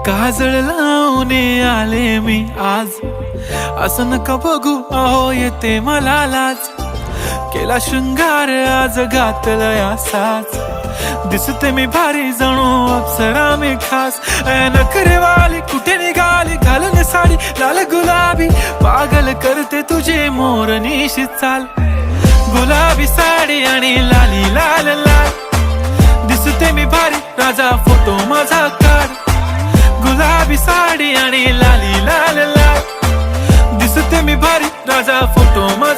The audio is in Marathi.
काजळ लावून आले मी आज, असं नका बघू अहो येते मला लाज. केला शृंगार आज घातलाय असाच, दिसते मी भारी जणू अप्सरा मी खास. नखरेवाली कुठे निघाली घालून साडी लाल गुलाबी, पागल करते तुझे मोरनीशी चाल. गुलाबी साडी आणि लाली लाल लाल, दिसते मी भारी राजा फोटो माझा काढ. गुलाबी साडी आणि लाली लाल लाल, दिसते मी भारी राजा फोटो माझा